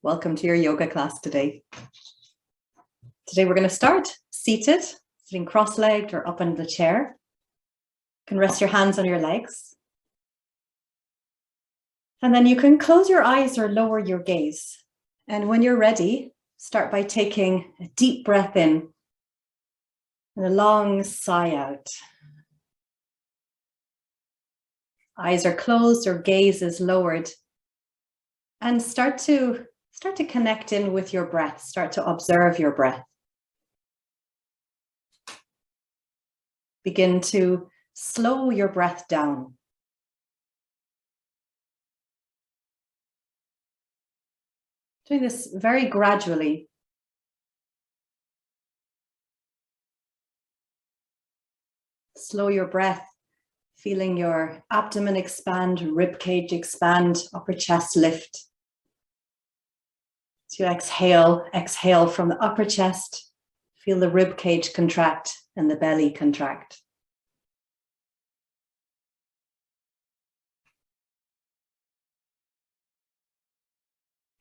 Welcome to your yoga class today. Today we're going to start seated, sitting cross-legged or up in the chair. You can rest your hands on your legs. And then you can close your eyes or lower your gaze. And when you're ready, start by taking a deep breath in and a long sigh out. Eyes are closed or gaze is lowered. And start to connect in with your breath. Start to observe your breath. Begin to slow your breath down. Doing this very gradually. Slow your breath, feeling your abdomen expand, rib cage expand, upper chest lift. As you exhale from the upper chest, feel the rib cage contract and the belly contract.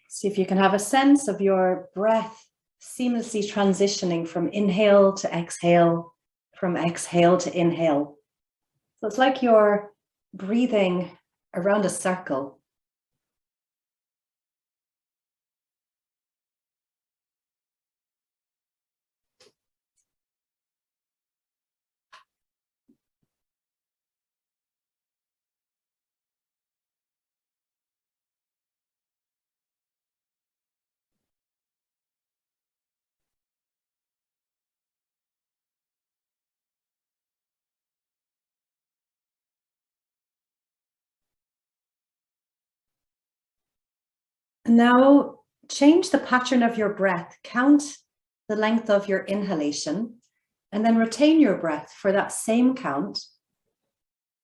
See if you can have a sense of your breath seamlessly transitioning from inhale to exhale, from exhale to inhale. So it's like you're breathing around a circle. Now change the pattern of your breath. Count the length of your inhalation and then retain your breath for that same count.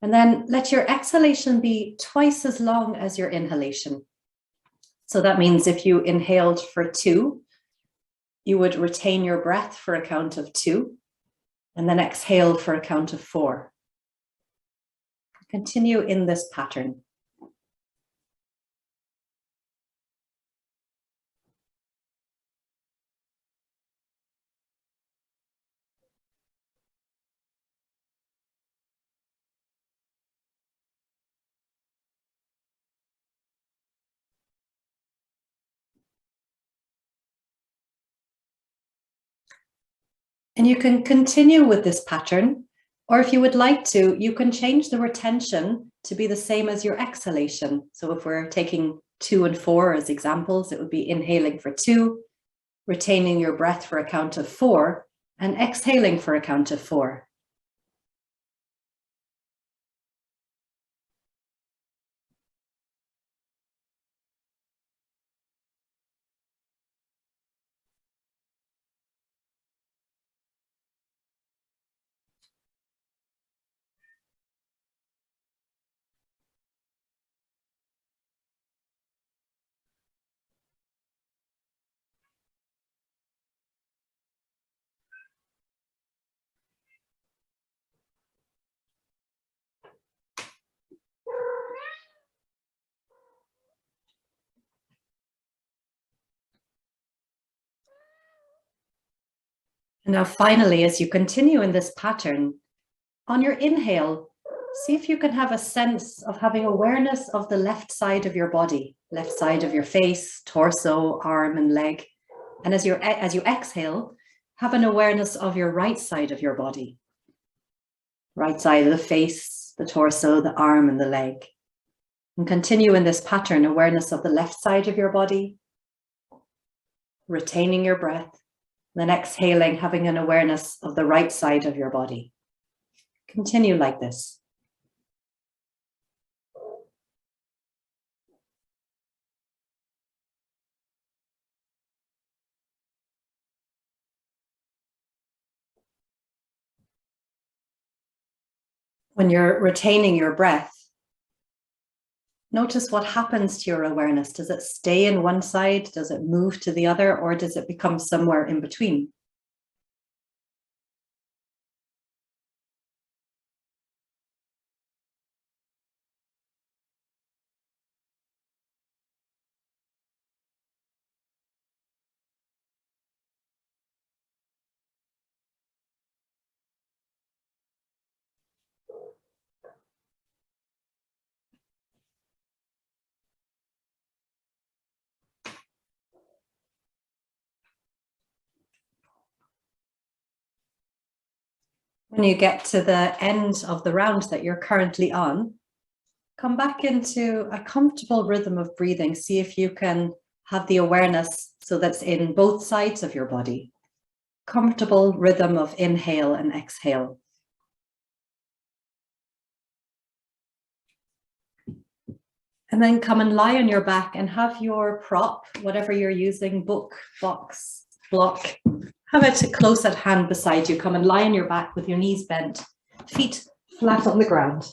And then let your exhalation be twice as long as your inhalation. So that means if you inhaled for 2, you would retain your breath for a count of 2 and then exhale for a count of 4. Continue in this pattern. And you can continue with this pattern, or if you would like to, you can change the retention to be the same as your exhalation. So if we're taking 2 and 4 as examples, it would be inhaling for 2, retaining your breath for a count of 4, and exhaling for a count of 4. And now finally, as you continue in this pattern, on your inhale, see if you can have a sense of having awareness of the left side of your body, left side of your face, torso, arm, and leg. And as you exhale, have an awareness of your right side of your body. Right side of the face, the torso, the arm, and the leg. And continue in this pattern, awareness of the left side of your body, retaining your breath, then exhaling, having an awareness of the right side of your body. Continue like this. When you're retaining your breath, notice what happens to your awareness. Does it stay in one side? Does it move to the other? Or does it become somewhere in between? When you get to the end of the round that you're currently on, come back into a comfortable rhythm of breathing. See if you can have the awareness so that's in both sides of your body. Comfortable rhythm of inhale and exhale. And then come and lie on your back and have your prop, whatever you're using, book, box, block, have it close at hand beside you. Come and lie on your back with your knees bent, feet flat on the ground.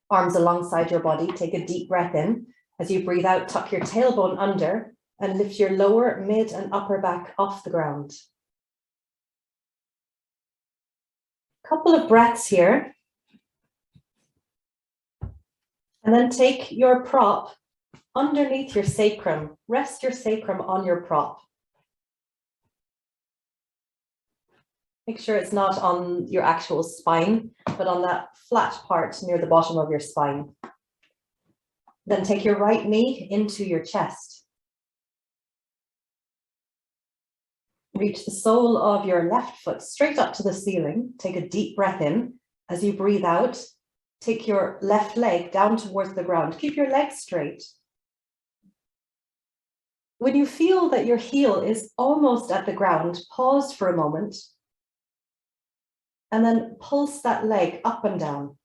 Arms alongside your body. Take a deep breath in. As you breathe out, tuck your tailbone under and lift your lower, mid and upper back off the ground. Couple of breaths here. And then take your prop underneath your sacrum. Rest your sacrum on your prop. Make sure it's not on your actual spine, but on that flat part near the bottom of your spine. Then take your right knee into your chest. Reach the sole of your left foot straight up to the ceiling. Take a deep breath in. As you breathe out, take your left leg down towards the ground. Keep your legs straight. When you feel that your heel is almost at the ground, pause for a moment. And then pulse that leg up and down.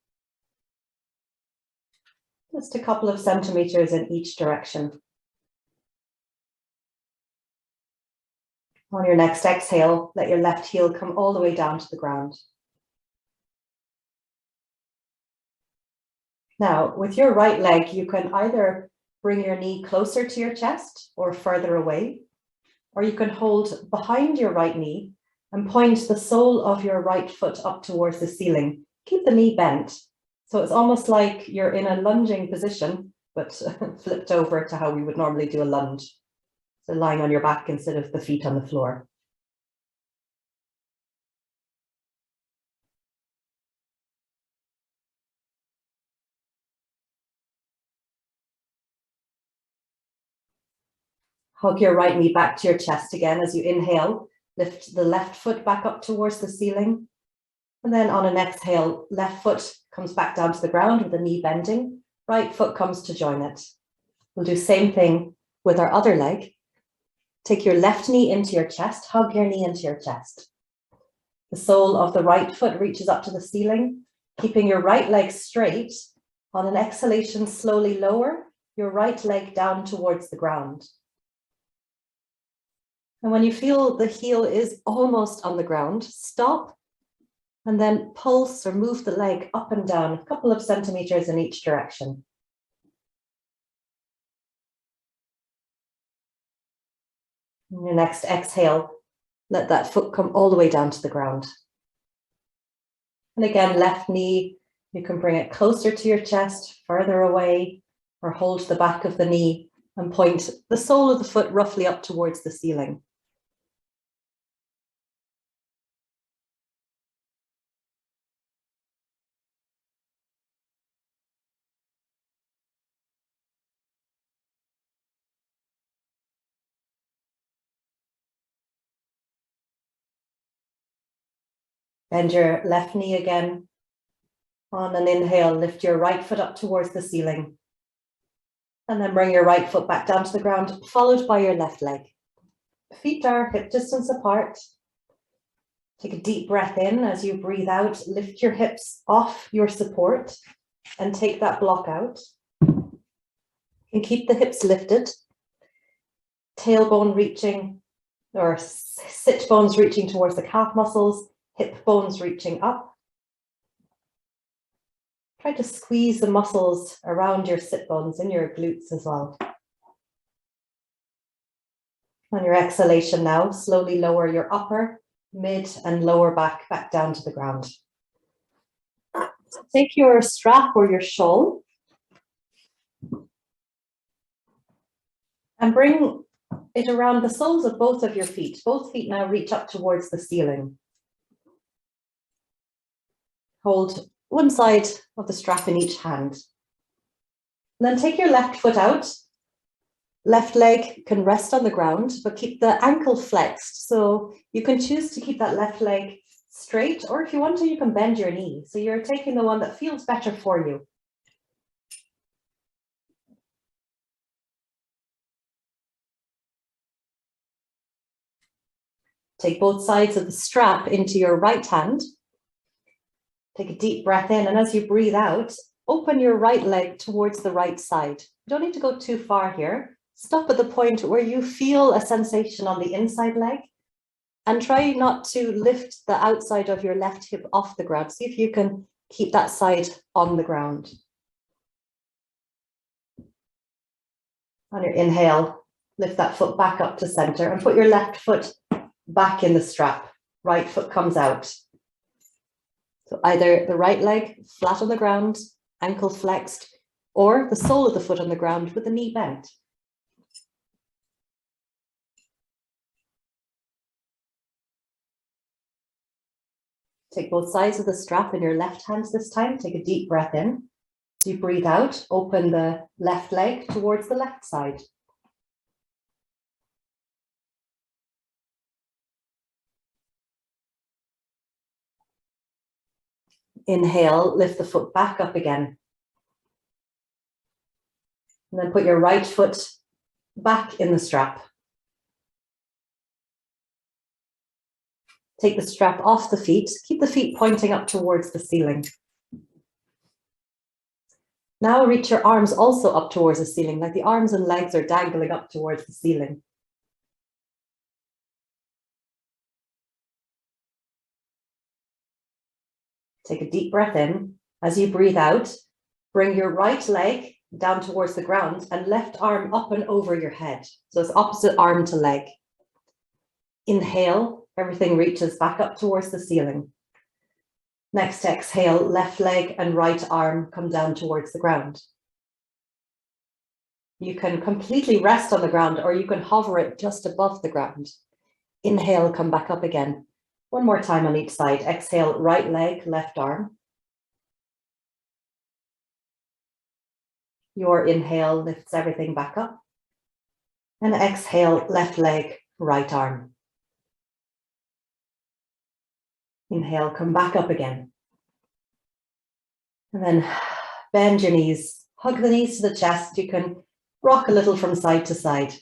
Just a couple of centimeters in each direction. On your next exhale, let your left heel come all the way down to the ground. Now, with your right leg, you can either bring your knee closer to your chest or further away, or you can hold behind your right knee and point the sole of your right foot up towards the ceiling. Keep the knee bent. So it's almost like you're in a lunging position, but flipped over to how we would normally do a lunge. So lying on your back instead of the feet on the floor. Hug your right knee back to your chest again as you inhale. Lift the left foot back up towards the ceiling. And then on an exhale, left foot comes back down to the ground with the knee bending. Right foot comes to join it. We'll do the same thing with our other leg. Take your left knee into your chest. Hug your knee into your chest. The sole of the right foot reaches up to the ceiling. Keeping your right leg straight. On an exhalation, slowly lower your right leg down towards the ground. And when you feel the heel is almost on the ground, stop and then pulse or move the leg up and down a couple of centimeters in each direction. On your next exhale, let that foot come all the way down to the ground. And again, left knee, you can bring it closer to your chest, further away, or hold the back of the knee and point the sole of the foot roughly up towards the ceiling. Bend your left knee again. On an inhale, lift your right foot up towards the ceiling. And then bring your right foot back down to the ground, followed by your left leg. Feet are hip distance apart. Take a deep breath in as you breathe out. Lift your hips off your support and take that block out. And keep the hips lifted. Tailbone reaching, or sit bones reaching towards the calf muscles. Hip bones reaching up. Try to squeeze the muscles around your sit bones and your glutes as well. On your exhalation now, slowly lower your upper, mid and lower back down to the ground. Take your strap or your shawl and bring it around the soles of both of your feet. Both feet now reach up towards the ceiling. Hold one side of the strap in each hand. And then take your left foot out. Left leg can rest on the ground, but keep the ankle flexed. So you can choose to keep that left leg straight, or if you want to, you can bend your knee. So you're taking the one that feels better for you. Take both sides of the strap into your right hand. Take a deep breath in, and as you breathe out, open your right leg towards the right side. You don't need to go too far here. Stop at the point where you feel a sensation on the inside leg, and try not to lift the outside of your left hip off the ground. See if you can keep that side on the ground. On your inhale, lift that foot back up to center and put your left foot back in the strap. Right foot comes out. So either the right leg flat on the ground, ankle flexed, or the sole of the foot on the ground with the knee bent. Take both sides of the strap in your left hand this time. Take a deep breath in. As you breathe out, open the left leg towards the left side. Inhale, lift the foot back up again. And then put your right foot back in the strap. Take the strap off the feet. Keep the feet pointing up towards the ceiling. Now reach your arms also up towards the ceiling, like the arms and legs are dangling up towards the ceiling. Take a deep breath in. As you breathe out, bring your right leg down towards the ground and left arm up and over your head. So it's opposite arm to leg. Inhale, everything reaches back up towards the ceiling. Next exhale, left leg and right arm come down towards the ground. You can completely rest on the ground, or you can hover it just above the ground. Inhale, come back up again. One more time on each side. Exhale, right leg, left arm. Your inhale lifts everything back up. And exhale, left leg, right arm. Inhale, come back up again. And then bend your knees, hug the knees to the chest. You can rock a little from side to side.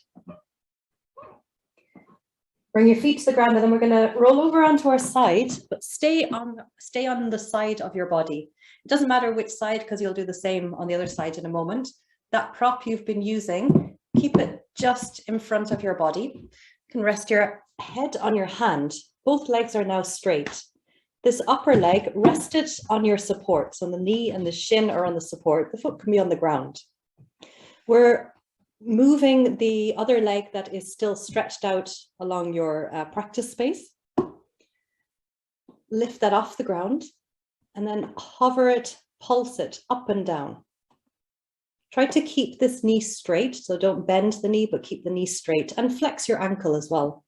Bring your feet to the ground, and then we're going to roll over onto our side, but stay on the side of your body. It doesn't matter which side, because you'll do the same on the other side in a moment. That prop you've been using, keep it just in front of your body. You can rest your head on your hand. Both legs are now straight. This upper leg rested on your support. So the knee and the shin are on the support. The foot can be on the ground. We're moving the other leg that is still stretched out along your practice space. Lift that off the ground and then hover it, pulse it up and down. Try to keep this knee straight, so don't bend the knee, but keep the knee straight and flex your ankle as well.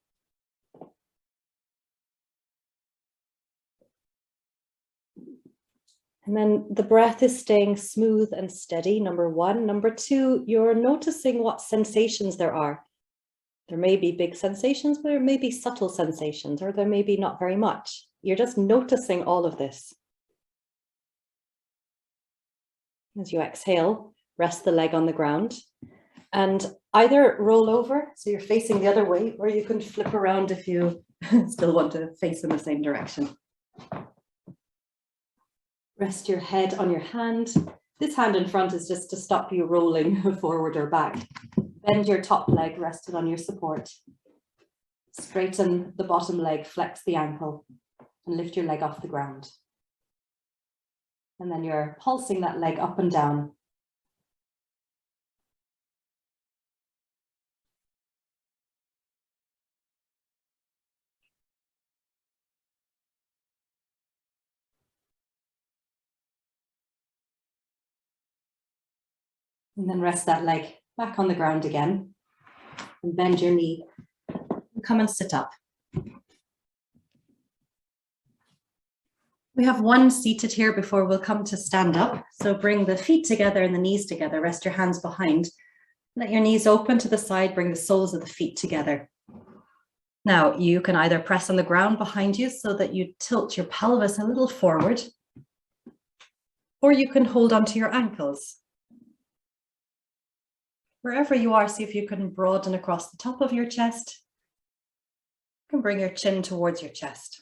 And then the breath is staying smooth and steady, number one. Number two, you're noticing what sensations there are. There may be big sensations, but there may be subtle sensations, or there may be not very much. You're just noticing all of this. As you exhale, rest the leg on the ground and either roll over, so you're facing the other way, or you can flip around if you still want to face in the same direction. Rest your head on your hand. This hand in front is just to stop you rolling forward or back. Bend your top leg rested on your support. Straighten the bottom leg, flex the ankle, and lift your leg off the ground. And then you're pulsing that leg up and down. And then rest that leg back on the ground again. And bend your knee. And come and sit up. We have one seated here before we'll come to stand up. So bring the feet together and the knees together. Rest your hands behind. Let your knees open to the side. Bring the soles of the feet together. Now, you can either press on the ground behind you so that you tilt your pelvis a little forward, or you can hold onto your ankles. Wherever you are, see if you can broaden across the top of your chest. You can bring your chin towards your chest.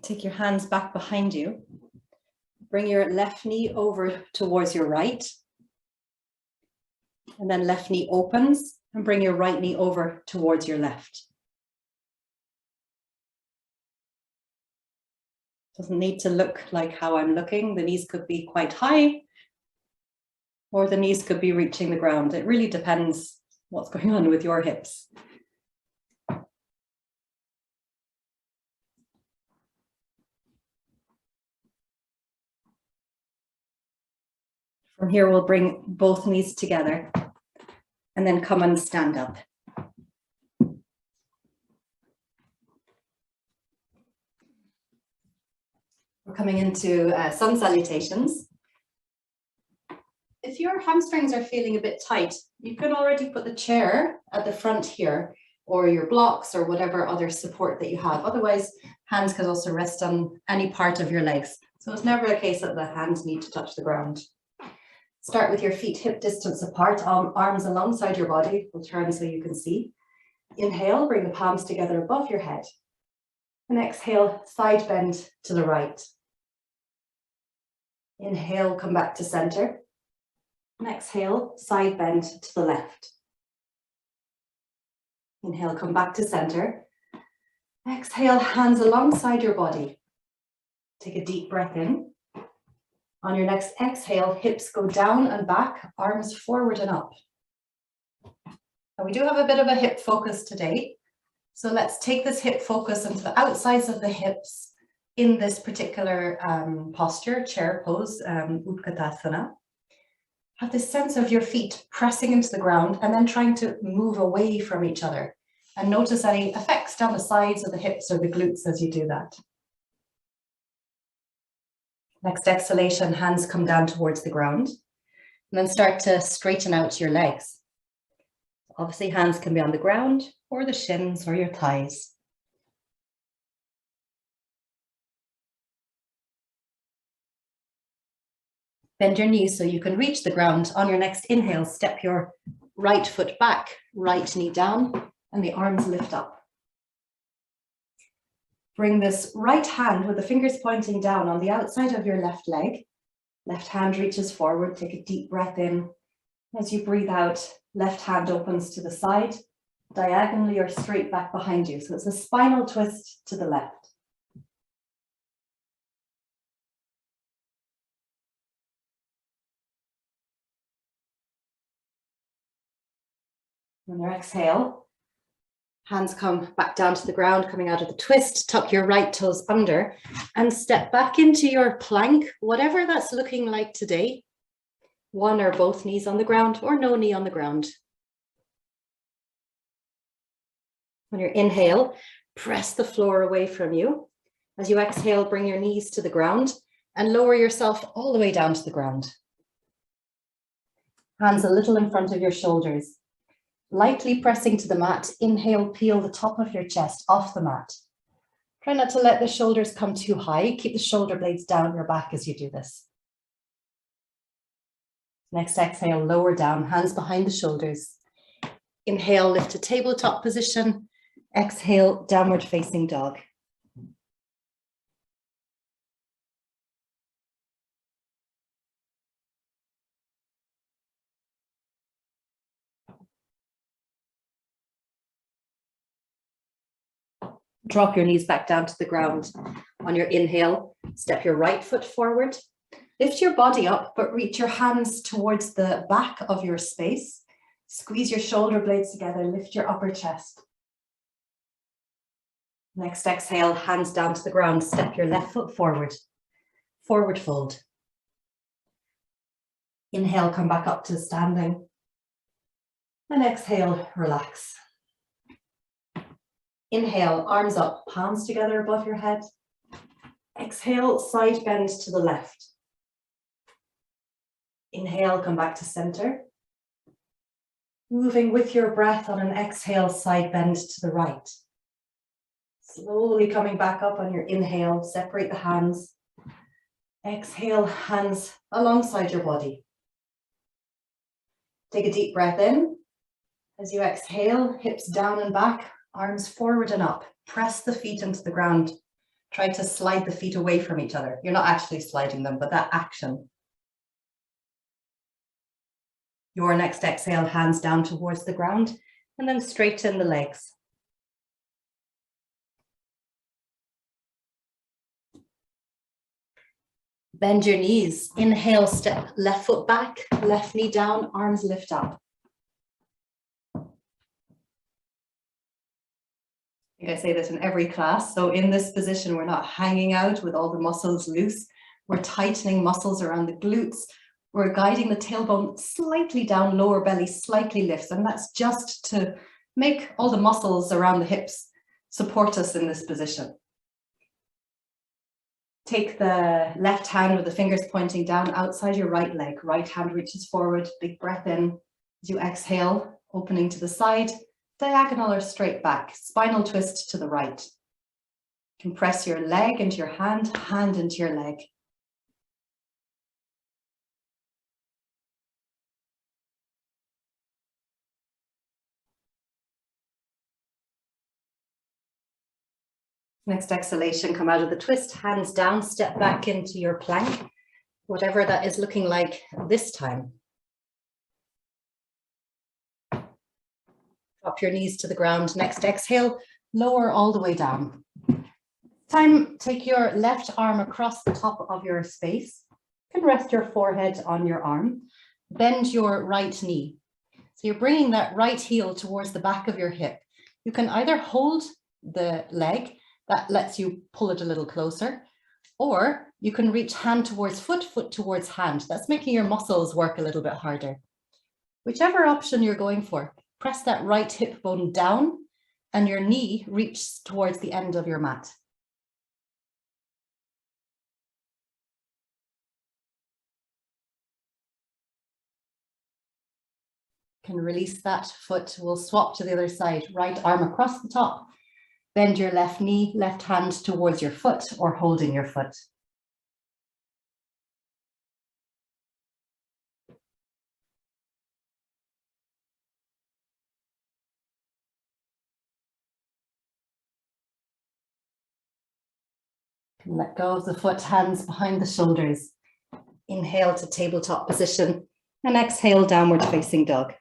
Take your hands back behind you. Bring your left knee over towards your right. And then left knee opens and bring your right knee over towards your left. Doesn't need to look like how I'm looking. The knees could be quite high, or the knees could be reaching the ground. It really depends what's going on with your hips. From here, we'll bring both knees together and then come and stand up. We're coming into sun salutations. If your hamstrings are feeling a bit tight, you can already put the chair at the front here, or your blocks or whatever other support that you have. Otherwise, hands can also rest on any part of your legs. So it's never a case that the hands need to touch the ground. Start with your feet hip distance apart, arms alongside your body. We'll turn so you can see. Inhale, bring the palms together above your head. And exhale, side bend to the right. Inhale, come back to center. And exhale, side bend to the left. Inhale, come back to center. Exhale, hands alongside your body. Take a deep breath in. On your next exhale, hips go down and back, arms forward and up. And we do have a bit of a hip focus today. So let's take this hip focus into the outsides of the hips in this particular posture, chair pose, Utkatasana. Have this sense of your feet pressing into the ground and then trying to move away from each other. And notice any effects down the sides of the hips or the glutes as you do that. Next exhalation, hands come down towards the ground. And then start to straighten out your legs. Obviously, hands can be on the ground or the shins or your thighs. Bend your knees so you can reach the ground. On your next inhale, step your right foot back, right knee down, and the arms lift up. Bring this right hand with the fingers pointing down on the outside of your left leg. Left hand reaches forward, take a deep breath in. As you breathe out, left hand opens to the side, diagonally or straight back behind you. So it's a spinal twist to the left. On your exhale, hands come back down to the ground, coming out of the twist, tuck your right toes under and step back into your plank, whatever that's looking like today. One or both knees on the ground or no knee on the ground. On your inhale, press the floor away from you. As you exhale, bring your knees to the ground and lower yourself all the way down to the ground. Hands a little in front of your shoulders. Lightly pressing to the mat, inhale, peel the top of your chest off the mat. Try not to let the shoulders come too high. Keep the shoulder blades down your back as you do this. Next exhale, lower down, hands behind the shoulders. Inhale, lift to tabletop position. Exhale, downward facing dog. Drop your knees back down to the ground. On your inhale, step your right foot forward. Lift your body up, but reach your hands towards the back of your space. Squeeze your shoulder blades together, lift your upper chest. Next exhale, hands down to the ground. Step your left foot forward. Forward fold. Inhale, come back up to standing. And exhale, relax. Inhale, arms up, palms together above your head. Exhale, side bend to the left. Inhale, come back to center. Moving with your breath on an exhale, side bend to the right. Slowly coming back up on your inhale, separate the hands. Exhale, hands alongside your body. Take a deep breath in. As you exhale, hips down and back, arms forward and up. Press the feet into the ground. Try to slide the feet away from each other. You're not actually sliding them, but that action. Your next exhale, hands down towards the ground, and then straighten the legs. Bend your knees. Inhale, step left foot back, left knee down, arms lift up. I think I say this in every class. So in this position, we're not hanging out with all the muscles loose. We're tightening muscles around the glutes. We're guiding the tailbone slightly down, lower belly slightly lifts. And that's just to make all the muscles around the hips support us in this position. Take the left hand with the fingers pointing down outside your right leg. Right hand reaches forward, big breath in. As you exhale, opening to the side, diagonal or straight back, spinal twist to the right. Compress your leg into your hand, hand into your leg. Next exhalation, come out of the twist, hands down, step back into your plank, whatever that is looking like this time. Drop your knees to the ground. Next exhale, lower all the way down. Time, take your left arm across the top of your space. You can rest your forehead on your arm. Bend your right knee. So you're bringing that right heel towards the back of your hip. You can either hold the leg, that lets you pull it a little closer, or you can reach hand towards foot, foot towards hand. That's making your muscles work a little bit harder. Whichever option you're going for, press that right hip bone down and your knee reaches towards the end of your mat. Can release that foot. We'll swap to the other side. Right arm across the top. Bend your left knee, left hand towards your foot or holding your foot. And let go of the foot, hands behind the shoulders. Inhale to tabletop position and exhale, downward facing dog.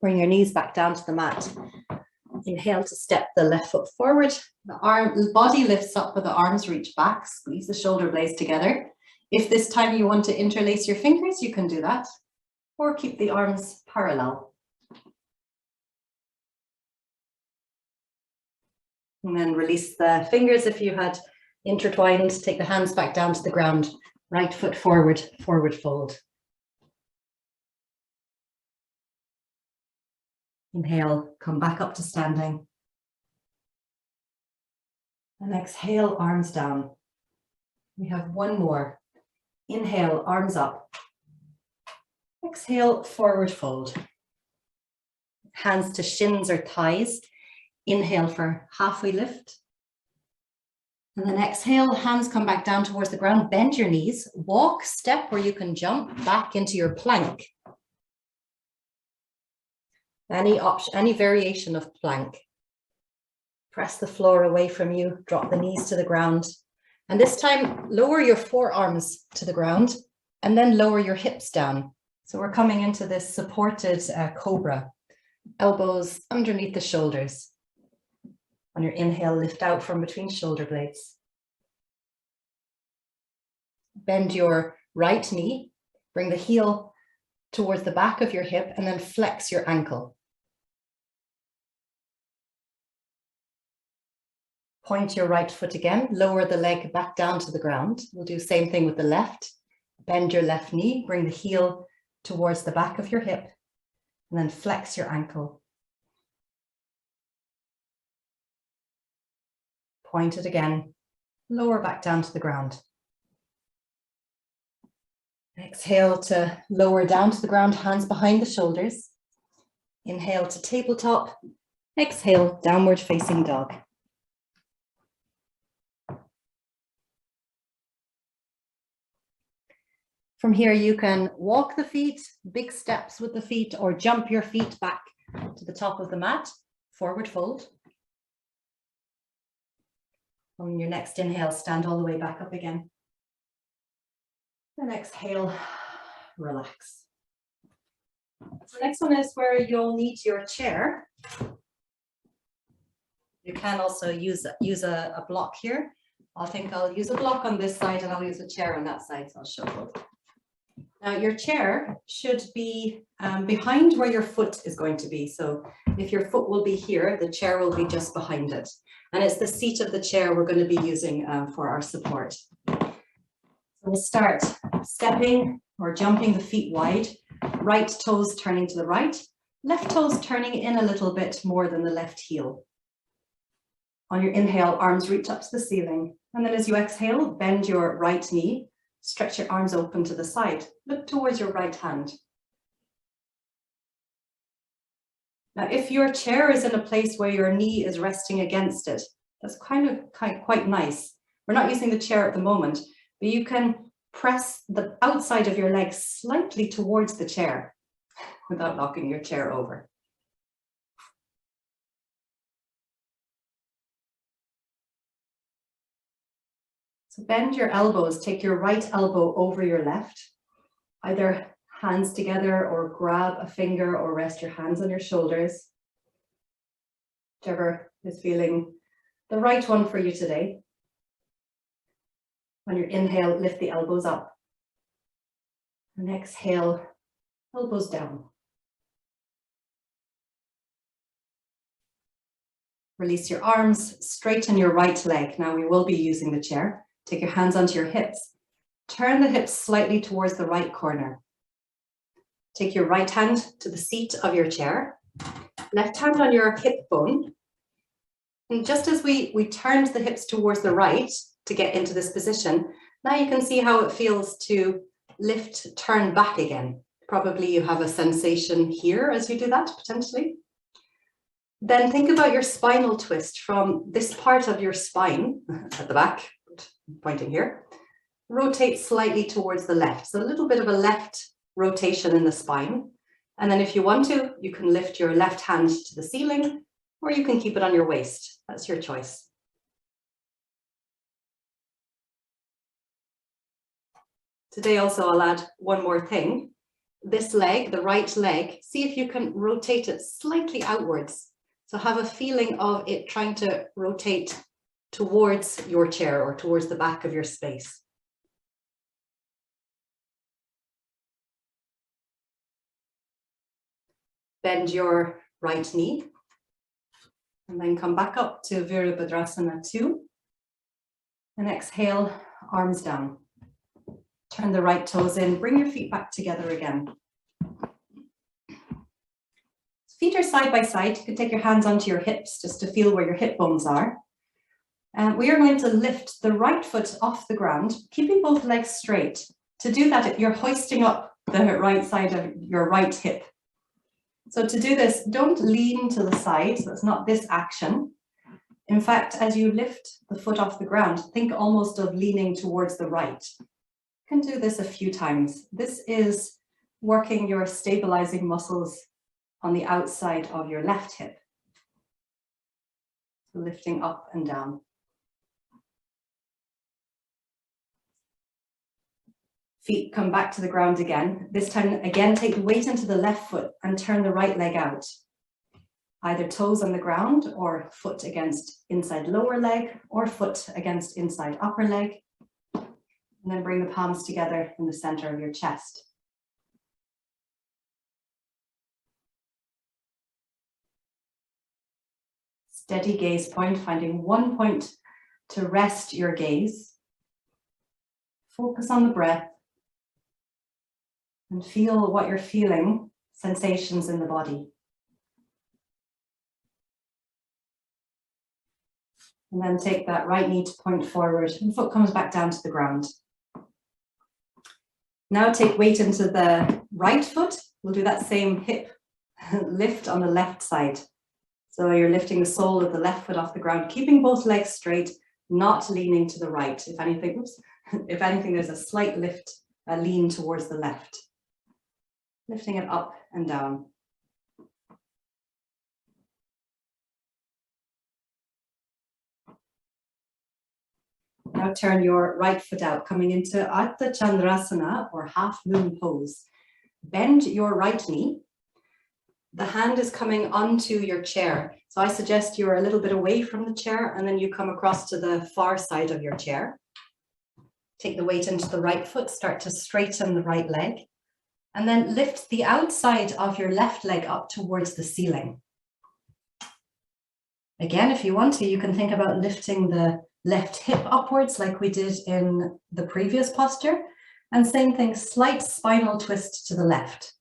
Bring your knees back down to the mat. Inhale to step the left foot forward. The body lifts up, but the arms reach back. Squeeze the shoulder blades together. If this time you want to interlace your fingers, you can do that, or keep the arms parallel. And then release the fingers if you had intertwined. Take the hands back down to the ground. Right foot forward, forward fold. Inhale, come back up to standing. And exhale, arms down. We have one more. Inhale, arms up. Exhale, forward fold. Hands to shins or thighs. Inhale for halfway lift. And then exhale, hands come back down towards the ground. Bend your knees. Walk, step where you can jump back into your plank. Any option, any variation of plank. Press the floor away from you, drop the knees to the ground. And this time, lower your forearms to the ground and then lower your hips down. So we're coming into this supported Cobra. Elbows underneath the shoulders. On your inhale, lift out from between shoulder blades. Bend your right knee, bring the heel towards the back of your hip and then flex your ankle. Point your right foot again, lower the leg back down to the ground. We'll do the same thing with the left. Bend your left knee, bring the heel towards the back of your hip, and then flex your ankle. Point it again, lower back down to the ground. Exhale to lower down to the ground, hands behind the shoulders. Inhale to tabletop. Exhale, downward facing dog. From here, you can walk the feet, big steps with the feet, or jump your feet back to the top of the mat, forward fold. On your next inhale, stand all the way back up again. Then exhale, relax. The next one is where you'll need your chair. You can also use a block here. I think I'll use a block on this side and I'll use a chair on that side, so I'll show both. Now your chair should be behind where your foot is going to be. So if your foot will be here, the chair will be just behind it. And it's the seat of the chair we're going to be using for our support. So we'll start stepping or jumping the feet wide, right toes turning to the right, left toes turning in a little bit more than the left heel. On your inhale, arms reach up to the ceiling. And then as you exhale, bend your right knee. Stretch your arms open to the side. Look towards your right hand. Now, if your chair is in a place where your knee is resting against it, that's quite nice. We're not using the chair at the moment, but you can press the outside of your legs slightly towards the chair without knocking your chair over. So bend your elbows, take your right elbow over your left, either hands together or grab a finger or rest your hands on your shoulders, whichever is feeling the right one for you today. On your inhale, lift the elbows up. And exhale, elbows down. Release your arms, straighten your right leg. Now we will be using the chair. Take your hands onto your hips. Turn the hips slightly towards the right corner. Take your right hand to the seat of your chair. Left hand on your hip bone. And just as we turned the hips towards the right to get into this position, now you can see how it feels to lift, turn back again. Probably you have a sensation here as you do that, potentially. Then think about your spinal twist from this part of your spine at the back, pointing here, rotate slightly towards the left. So a little bit of a left rotation in the spine. And then if you want to, you can lift your left hand to the ceiling, or you can keep it on your waist. That's your choice. Today also I'll add one more thing. This leg, the right leg, see if you can rotate it slightly outwards. So have a feeling of it trying to rotate towards your chair or towards the back of your space. Bend your right knee and then come back up to Bharatanatyam 2 and exhale, arms down. Turn the right toes in, bring your feet back together again. Feet are side by side. You can take your hands onto your hips just to feel where your hip bones are. We are going to lift the right foot off the ground, keeping both legs straight. To do that, you're hoisting up the right side of your right hip. So to do this, don't lean to the side. So it's not this action. In fact, as you lift the foot off the ground, think almost of leaning towards the right. You can do this a few times. This is working your stabilizing muscles on the outside of your left hip. So lifting up and down. Feet come back to the ground again. This time, again, take weight into the left foot and turn the right leg out. Either toes on the ground or foot against inside lower leg or foot against inside upper leg. And then bring the palms together in the center of your chest. Steady gaze point, finding one point to rest your gaze. Focus on the breath. And feel what you're feeling, sensations in the body. And then take that right knee to point forward and foot comes back down to the ground. Now take weight into the right foot. We'll do that same hip lift on the left side. So you're lifting the sole of the left foot off the ground, keeping both legs straight, not leaning to the right. If anything, there's a slight lift, a lean towards the left. Lifting it up and down. Now turn your right foot out, coming into Artha Chandrasana or half moon pose. Bend your right knee. The hand is coming onto your chair. So I suggest you're a little bit away from the chair and then you come across to the far side of your chair. Take the weight into the right foot, start to straighten the right leg, and then lift the outside of your left leg up towards the ceiling. Again, if you want to, you can think about lifting the left hip upwards like we did in the previous posture. And same thing, slight spinal twist to the left.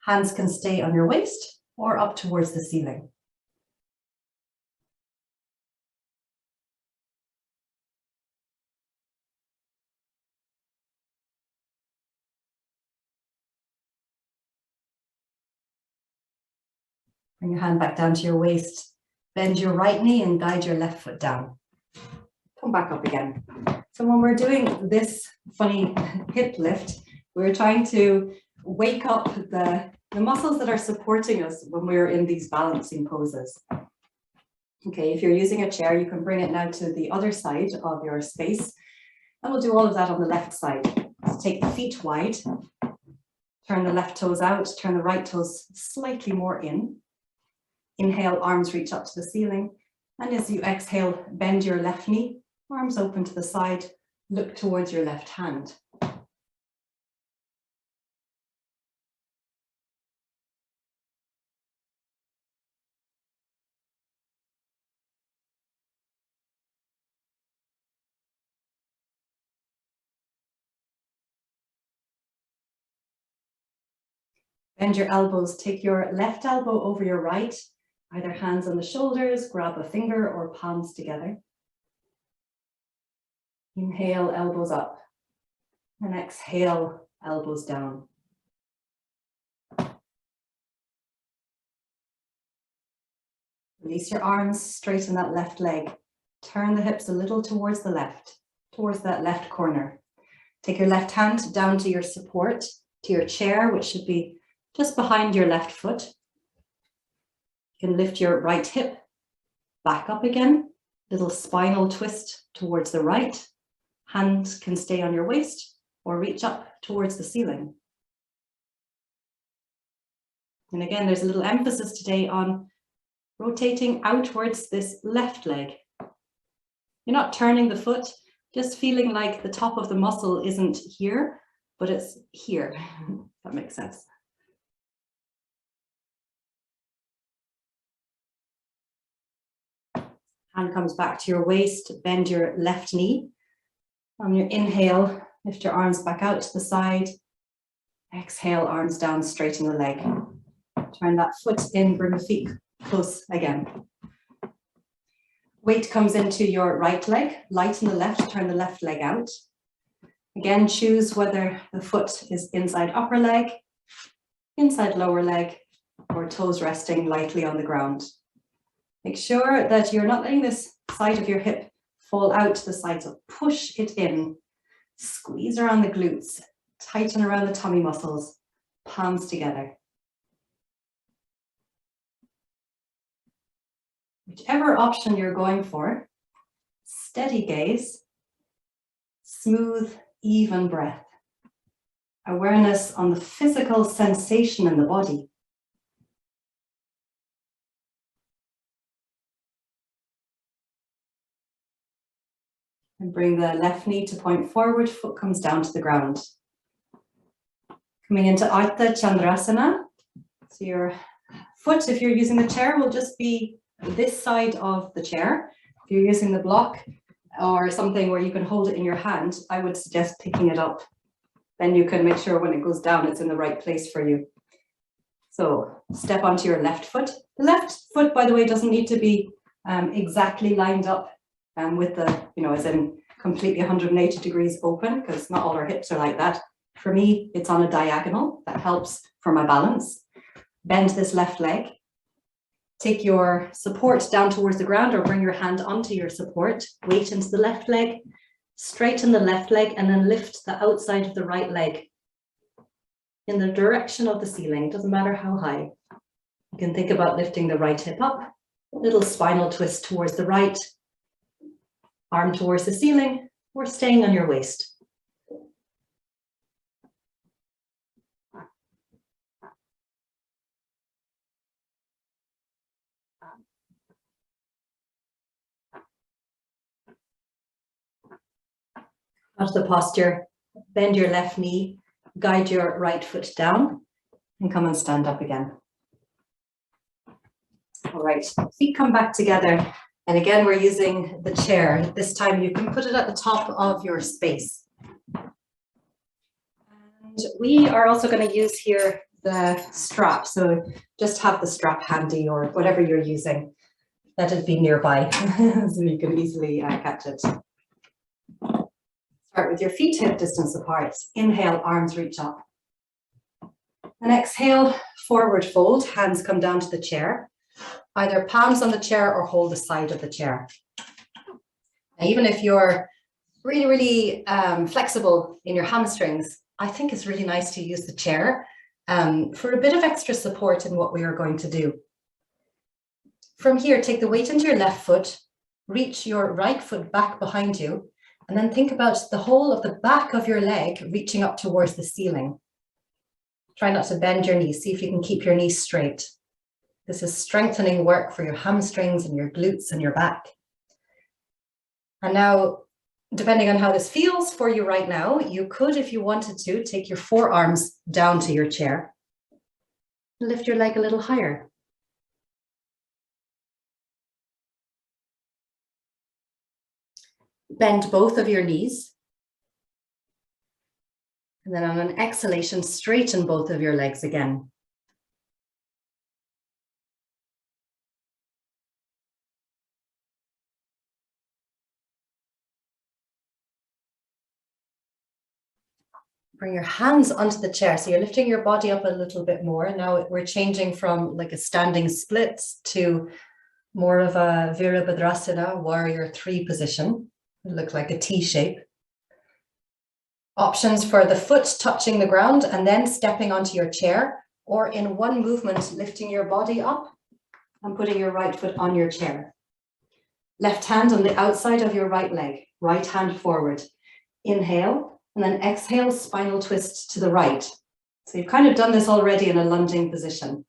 Hands can stay on your waist or up towards the ceiling. Bring your hand back down to your waist. Bend your right knee and guide your left foot down. Come back up again. So when we're doing this funny hip lift, we're trying to wake up the muscles that are supporting us when we're in these balancing poses. Okay, if you're using a chair, you can bring it now to the other side of your space. And we'll do all of that on the left side. So take the feet wide, turn the left toes out, turn the right toes slightly more in. Inhale, arms reach up to the ceiling. And as you exhale, bend your left knee, arms open to the side, look towards your left hand. Bend your elbows, take your left elbow over your right, either hands on the shoulders, grab a finger or palms together. Inhale, elbows up, and exhale, elbows down. Release your arms, straighten that left leg. Turn the hips a little towards the left, towards that left corner. Take your left hand down to your support, to your chair, which should be just behind your left foot. You can lift your right hip back up again, little spinal twist towards the right. Hands can stay on your waist or reach up towards the ceiling. And again, there's a little emphasis today on rotating outwards this left leg. You're not turning the foot, just feeling like the top of the muscle isn't here, but it's here. That makes sense. Hand comes back to your waist, bend your left knee. On your inhale, lift your arms back out to the side. Exhale, arms down, straighten the leg. Turn that foot in, bring the feet close again. Weight comes into your right leg, lighten the left, turn the left leg out. Again, choose whether the foot is inside upper leg, inside lower leg, or toes resting lightly on the ground. Make sure that you're not letting this side of your hip fall out to the side, so push it in. Squeeze around the glutes, tighten around the tummy muscles, palms together. Whichever option you're going for, steady gaze, smooth, even breath. Awareness on the physical sensation in the body. And bring the left knee to point forward, foot comes down to the ground. Coming into Artha Chandrasana. So your foot, if you're using the chair, will just be this side of the chair. If you're using the block or something where you can hold it in your hand, I would suggest picking it up then you can make sure when it goes down, it's in the right place for you. So step onto your left foot. The left foot, by the way, doesn't need to be exactly lined up with the, as in completely 180 degrees open, because not all our hips are like that. For me, it's on a diagonal. That helps for my balance. Bend this left leg. Take your support down towards the ground, or bring your hand onto your support. Weight into the left leg. Straighten the left leg, and then lift the outside of the right leg in the direction of the ceiling. Doesn't matter how high. You can think about lifting the right hip up. Little spinal twist towards the right. Arm towards the ceiling, or staying on your waist. Out of the posture, bend your left knee, guide your right foot down, and come and stand up again. All right, feet come back together. And again, we're using the chair. This time you can put it at the top of your space. And we are also going to use here the strap. So just have the strap handy, or whatever you're using. Let it be nearby so you can easily catch it. Start with your feet hip distance apart. Inhale, arms reach up. And exhale, forward fold. Hands come down to the chair. Either palms on the chair or hold the side of the chair. Now, even if you're really flexible in your hamstrings, I think it's really nice to use the chair for a bit of extra support in what we are going to do. From here, take the weight into your left foot, reach your right foot back behind you, and then think about the whole of the back of your leg reaching up towards the ceiling. Try not to bend your knees. See if you can keep your knees straight. This is strengthening work for your hamstrings and your glutes and your back. And now, depending on how this feels for you right now, you could, if you wanted to, take your forearms down to your chair. Lift your leg a little higher. Bend both of your knees. And then on an exhalation, straighten both of your legs again. Bring your hands onto the chair. So you're lifting your body up a little bit more. Now we're changing from like a standing split to more of a Virabhadrasana, warrior 3 position. It looks like a T shape. Options for the foot touching the ground and then stepping onto your chair, or in one movement, lifting your body up and putting your right foot on your chair. Left hand on the outside of your right leg, right hand forward. Inhale, and then exhale, spinal twist to the right. So you've kind of done this already in a lunging position.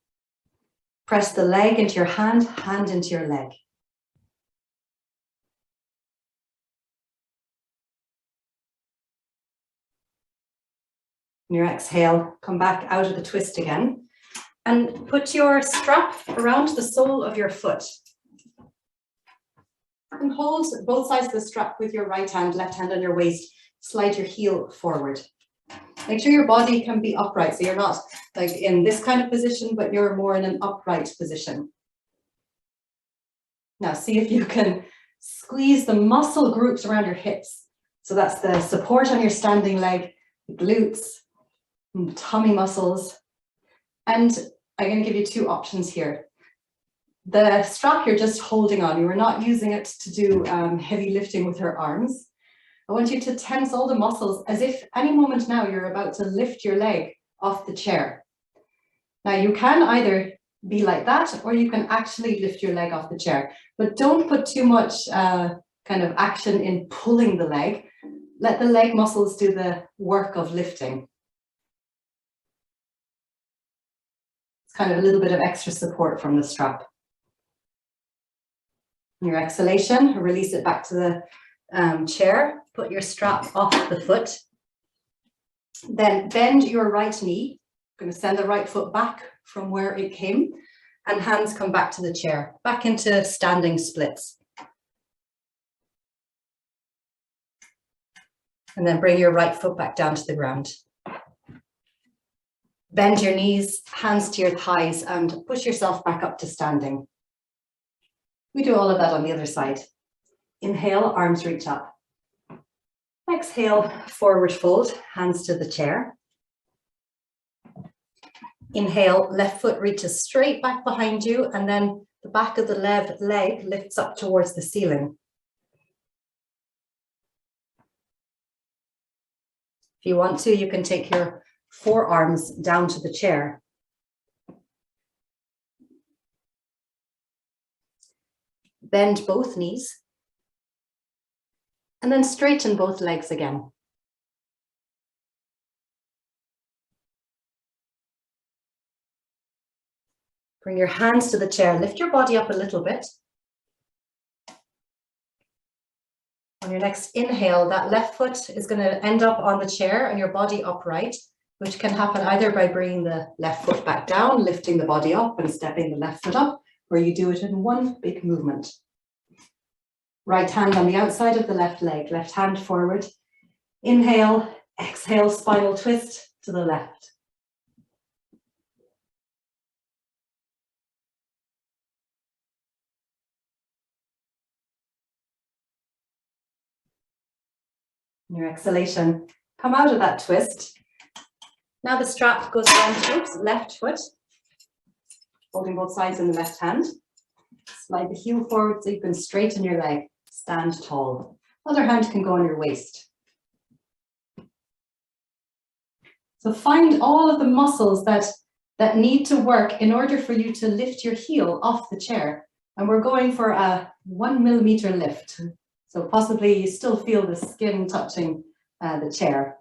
Press the leg into your hand, hand into your leg. On your exhale, come back out of the twist again and put your strap around the sole of your foot. And hold both sides of the strap with your right hand, left hand on your waist. Slide your heel forward. Make sure your body can be upright, so you're not like in this kind of position, but you're more in an upright position. Now see if you can squeeze the muscle groups around your hips. So that's the support on your standing leg, glutes, and tummy muscles. And I'm going to give you 2 options here. The strap you're just holding on, you are not using it to do heavy lifting with your arms. I want you to tense all the muscles as if any moment now you're about to lift your leg off the chair. Now you can either be like that, or you can actually lift your leg off the chair, but don't put too much kind of action in pulling the leg. Let the leg muscles do the work of lifting. It's kind of a little bit of extra support from the strap. On your exhalation, release it back to the chair. Put your strap off the foot. Then bend your right knee. I'm going to send the right foot back from where it came, and hands come back to the chair, back into standing splits. And then bring your right foot back down to the ground. Bend your knees, hands to your thighs, and push yourself back up to standing. We do all of that on the other side. Inhale, arms reach up. Exhale, forward fold, hands to the chair. Inhale, left foot reaches straight back behind you, and then the back of the left leg lifts up towards the ceiling. If you want to, you can take your forearms down to the chair. Bend both knees. And then straighten both legs again. Bring your hands to the chair. Lift your body up a little bit. On your next inhale, that left foot is going to end up on the chair and your body upright, which can happen either by bringing the left foot back down, lifting the body up and stepping the left foot up, or you do it in one big movement. Right hand on the outside of the left leg, left hand forward. Inhale, exhale, spinal twist to the left. Your exhalation, come out of that twist. Now the strap goes around the left foot, holding both sides in the left hand. Slide the heel forward so you can straighten your leg, stand tall. Other hand can go on your waist. So find all of the muscles that need to work in order for you to lift your heel off the chair. And we're going for a 1 millimeter lift. So possibly you still feel the skin touching the chair.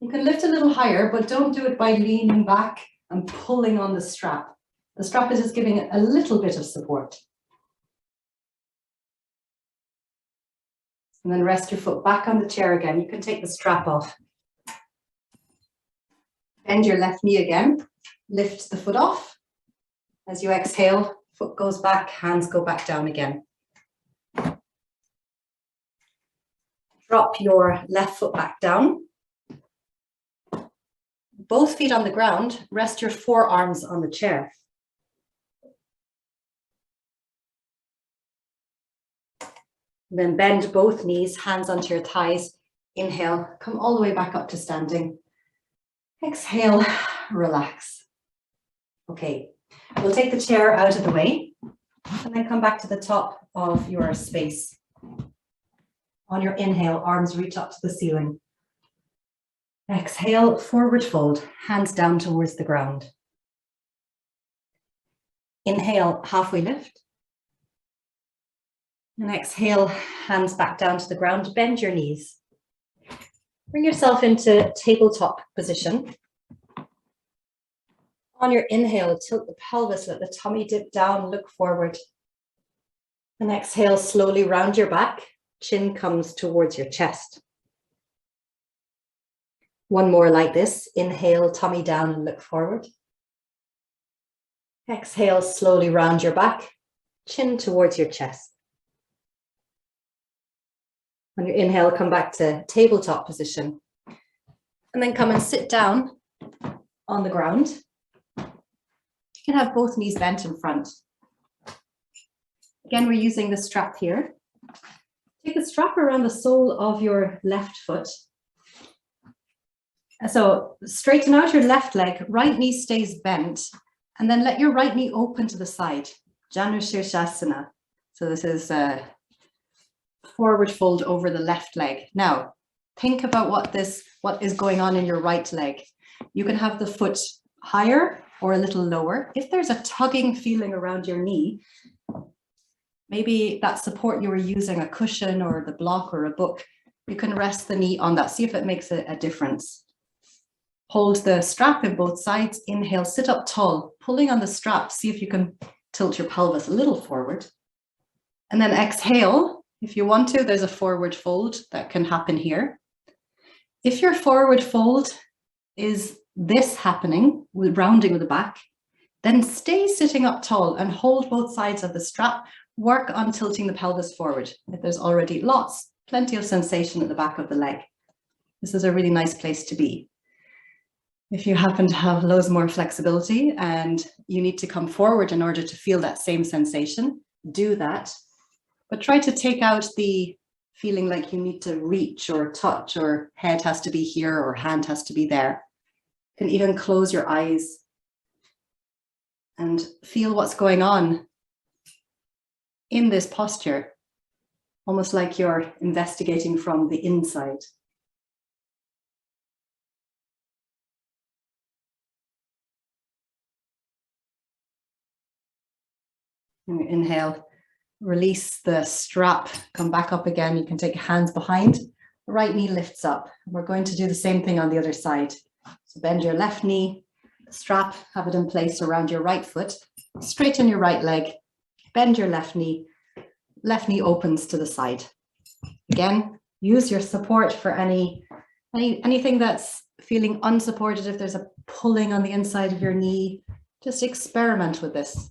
You can lift a little higher, but don't do it by leaning back and pulling on the strap. The strap is just giving it a little bit of support. And then rest your foot back on the chair again. You can take the strap off. Bend your left knee again. Lift the foot off. As you exhale, foot goes back, hands go back down again. Drop your left foot back down. Both feet on the ground, rest your forearms on the chair. Then bend both knees, hands onto your thighs. Inhale, come all the way back up to standing. Exhale, relax. Okay, we'll take the chair out of the way and then come back to the top of your space. On your inhale, arms reach up to the ceiling. Exhale, forward fold, hands down towards the ground. Inhale, halfway lift. And exhale, hands back down to the ground, bend your knees. Bring yourself into tabletop position. On your inhale, tilt the pelvis, let the tummy dip down, look forward. And exhale, slowly round your back, chin comes towards your chest. One more like this. Inhale, tummy down and look forward. Exhale, slowly round your back, chin towards your chest. On your inhale, come back to tabletop position. And then come and sit down on the ground. You can have both knees bent in front. Again, we're using the strap here. Take the strap around the sole of your left foot. So straighten out your left leg, right knee stays bent, and then let your right knee open to the side. Janus Asana. So this is a forward fold over the left leg. Now, think about what is going on in your right leg. You can have the foot higher or a little lower. If there's a tugging feeling around your knee, maybe that support you were using, a cushion or the block or a book, you can rest the knee on that. See if it makes a difference. Hold the strap in both sides. Inhale, sit up tall, pulling on the strap. See if you can tilt your pelvis a little forward. And then exhale. If you want to, there's a forward fold that can happen here. If your forward fold is this happening, with rounding with the back, then stay sitting up tall and hold both sides of the strap. Work on tilting the pelvis forward. If there's already plenty of sensation at the back of the leg. This is a really nice place to be. If you happen to have loads more flexibility and you need to come forward in order to feel that same sensation, do that. But try to take out the feeling like you need to reach or touch or head has to be here or hand has to be there. You can even close your eyes and feel what's going on in this posture, almost like you're investigating from the inside. And inhale, release the strap, come back up again. You can take your hands behind, the right knee lifts up. We're going to do the same thing on the other side. So bend your left knee, strap, have it in place around your right foot, straighten your right leg, bend your left knee opens to the side. Again, use your support for anything that's feeling unsupported. If there's a pulling on the inside of your knee, just experiment with this.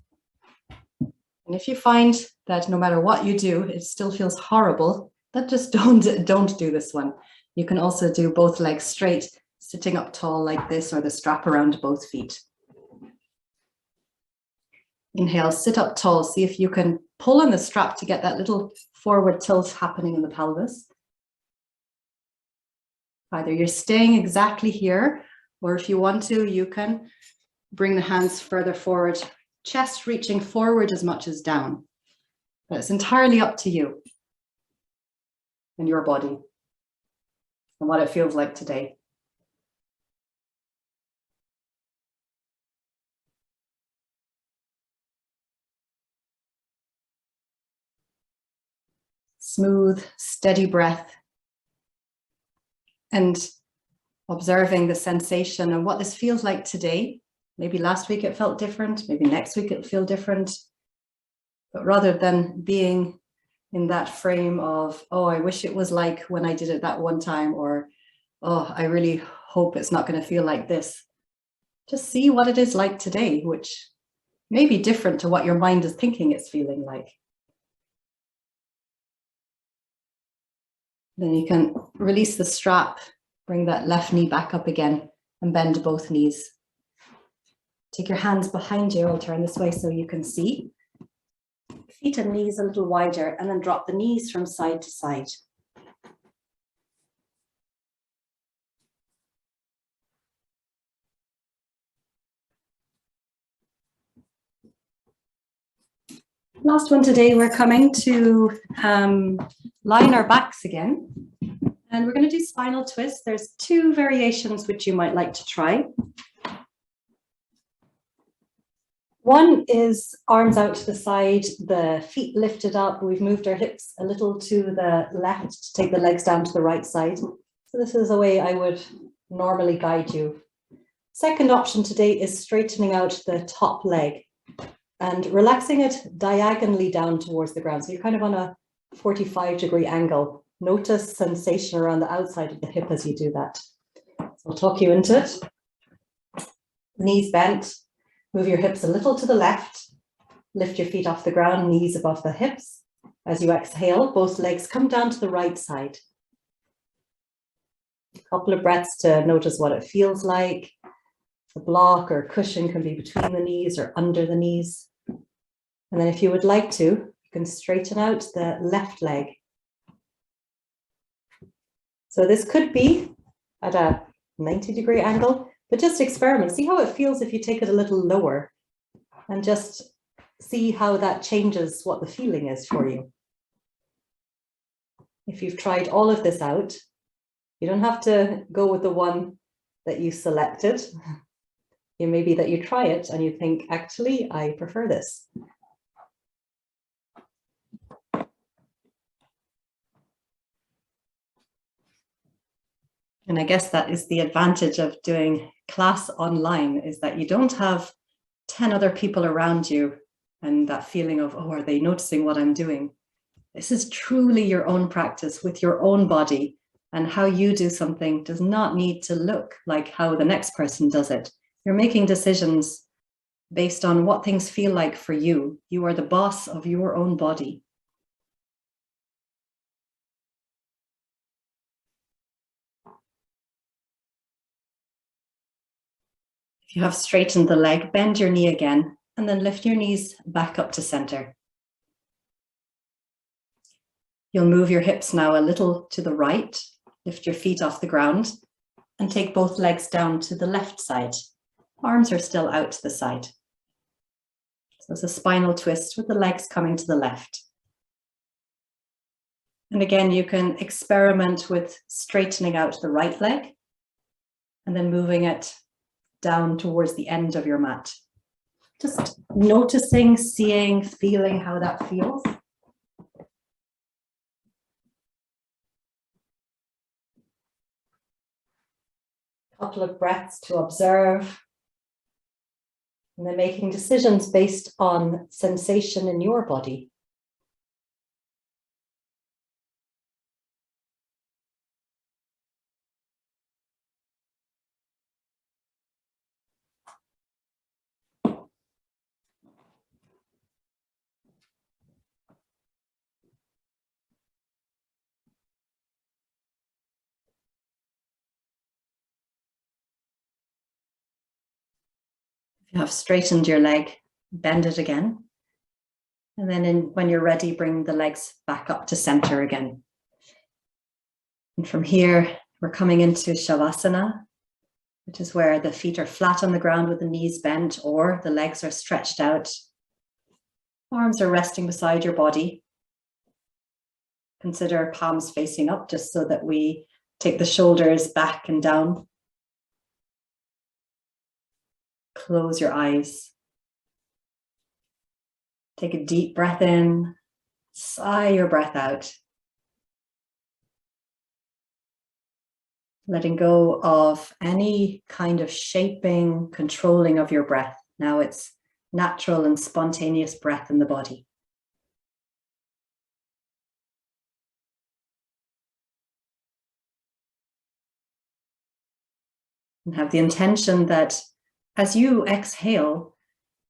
And if you find that no matter what you do, it still feels horrible, then just don't do this one. You can also do both legs straight, sitting up tall like this, or the strap around both feet. Inhale, sit up tall. See if you can pull on the strap to get that little forward tilt happening in the pelvis. Either you're staying exactly here, or if you want to, you can bring the hands further forward, chest reaching forward as much as down. But it's entirely up to you and your body and what it feels like today. Smooth, steady breath. And observing the sensation and what this feels like today. Maybe last week it felt different, maybe next week it'll feel different. But rather than being in that frame of, oh, I wish it was like when I did it that one time, or, oh, I really hope it's not going to feel like this. Just see what it is like today, which may be different to what your mind is thinking it's feeling like. Then you can release the strap, bring that left knee back up again and bend both knees. Take your hands behind you. I'll turn this way so you can see. Feet and knees a little wider, and then drop the knees from side to side. Last one today, we're coming to lie on our backs again. And we're going to do spinal twist. There's two variations which you might like to try. One is arms out to the side, the feet lifted up. We've moved our hips a little to the left to take the legs down to the right side. So this is a way I would normally guide you. Second option today is straightening out the top leg and relaxing it diagonally down towards the ground. So you're kind of on a 45-degree angle. Notice sensation around the outside of the hip as you do that. So I'll talk you into it. Knees bent. Move your hips a little to the left, lift your feet off the ground, knees above the hips. As you exhale, both legs come down to the right side. A couple of breaths to notice what it feels like. The block or cushion can be between the knees or under the knees. And then if you would like to, you can straighten out the left leg. So this could be at a 90-degree angle. But just experiment, see how it feels if you take it a little lower and just see how that changes what the feeling is for you. If you've tried all of this out, you don't have to go with the one that you selected. It may be that you try it and you think, actually, I prefer this. And I guess that is the advantage of doing class online, is that you don't have 10 other people around you and that feeling of, oh, are they noticing what I'm doing? This is truly your own practice with your own body, and how you do something does not need to look like how the next person does it. You're making decisions based on what things feel like for you. You are the boss of your own body. If you have straightened the leg, bend your knee again, and then lift your knees back up to center. You'll move your hips now a little to the right, lift your feet off the ground, and take both legs down to the left side. Arms are still out to the side. So it's a spinal twist with the legs coming to the left. And again, you can experiment with straightening out the right leg and then moving it down towards the end of your mat. Just noticing, seeing, feeling how that feels. Couple of breaths to observe. And then making decisions based on sensation in your body. If you have straightened your leg, bend it again. And then when you're ready, bring the legs back up to center again. And from here, we're coming into Shavasana, which is where the feet are flat on the ground with the knees bent or the legs are stretched out. Arms are resting beside your body. Consider palms facing up just so that we take the shoulders back and down. Close your eyes. Take a deep breath in, sigh your breath out. Letting go of any kind of shaping, controlling of your breath. Now it's natural and spontaneous breath in the body. And have the intention that as you exhale,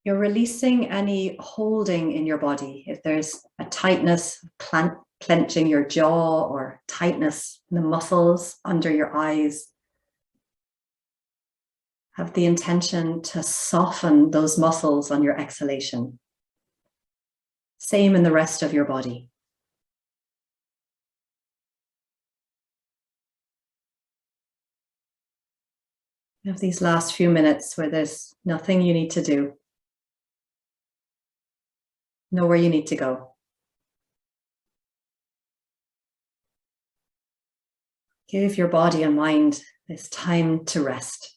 you're releasing any holding in your body. If there's a tightness, clenching your jaw or tightness in the muscles under your eyes, have the intention to soften those muscles on your exhalation. Same in the rest of your body. You have these last few minutes where there's nothing you need to do. Nowhere you need to go. Give your body and mind this time to rest.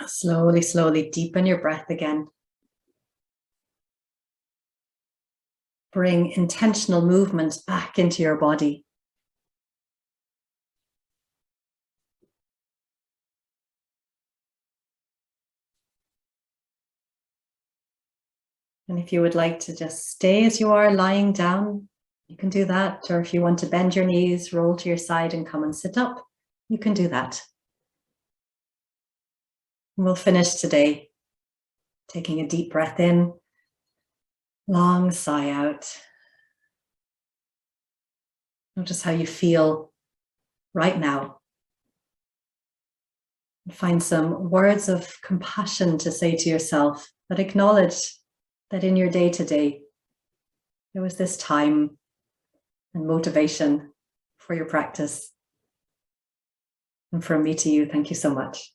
Slowly, slowly deepen your breath again. Bring intentional movement back into your body. And if you would like to just stay as you are lying down, you can do that. Or if you want to bend your knees, roll to your side and come and sit up, you can do that. And we'll finish today taking a deep breath in Long sigh out. Notice how you feel right now. Find some words of compassion to say to yourself that acknowledge that in your day-to-day, there was this time and motivation for your practice. And from me to you, thank you so much.